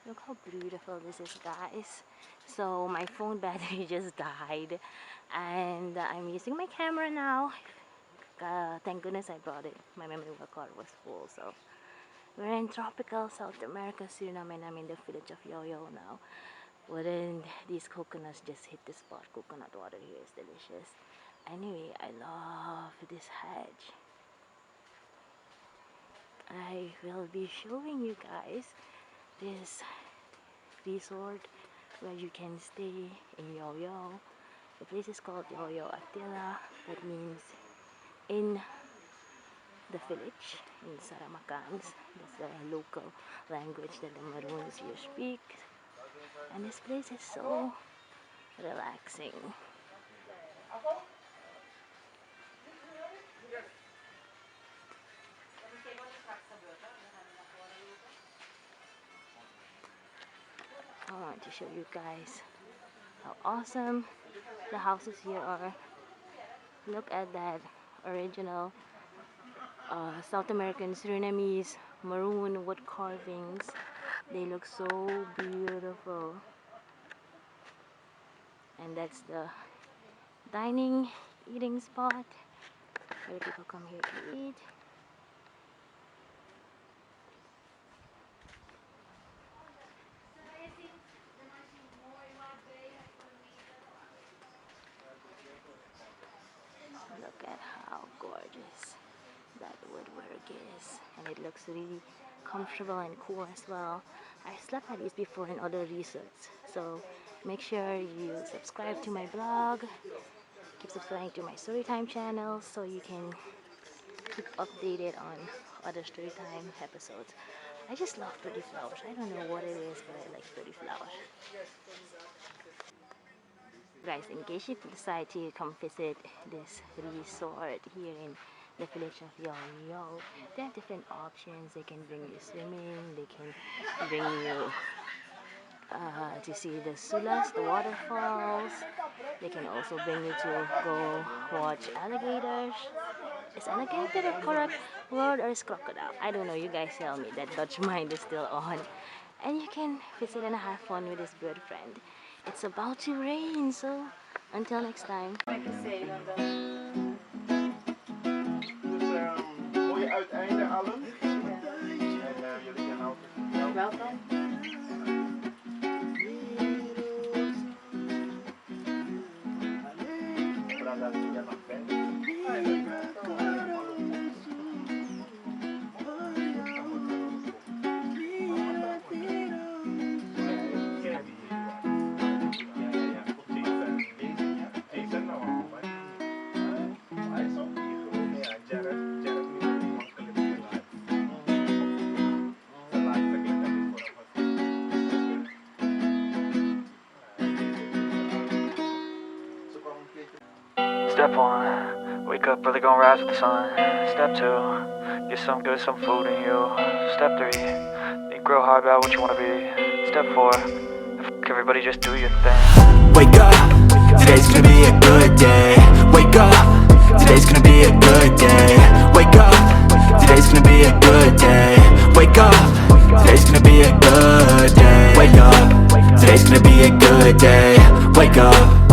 Look how beautiful this is, guys. So my phone battery just died and I'm using my camera now. Thank goodness I brought it. My memory card was full. So we're in tropical South America, Suriname, and I'm in the village of Jaw now. Wouldn't these coconuts just hit the spot? Coconut water here is delicious. Anyway, I love this hedge. I will be showing you guys this resort where you can stay in Jaw. The place is called Jaw A Tela. That means in the village, in Saramacans. That's the local language that the Maroons here speak. And this place is so relaxing. I want to show you guys how awesome the houses here are. Look at that original South American Surinamese maroon wood carvings. They look so beautiful. And that's the dining, eating spot where people come here to eat. Look at how gorgeous that woodwork is, and it looks really comfortable and cool as well. I slept at these before in other resorts, so make sure you subscribe to my blog, keep subscribing to my Storytime channel so you can keep updated on other Storytime episodes. I just love pretty flowers. I don't know what it is, but I like pretty flowers. Guys, in case you decide to come visit this resort here in the village of Jaw, they have different options. They can bring you swimming, they can bring you to see the sulas, the waterfalls. They can also bring you to go watch alligators. Is alligator the correct word or is crocodile? I don't know, you guys tell me. That Dutch mind is still on. And you can visit and have fun with this bird friend. It's about to rain, so until next time. Mooi uiteinde allen. En jullie gaan altijd. Welkom. Step 1, wake up early, gonna rise with the sun. Step 2, get some good, some food in you. Step 3, think real hard about what you wanna be. Step 4, everybody just do your thing. Wake up, today's gonna be a good day. Wake up, today's gonna be a good day. Wake up, today's gonna be a good day. Wake up, today's gonna be a good day. Wake up, today's gonna be a good day. Wake up.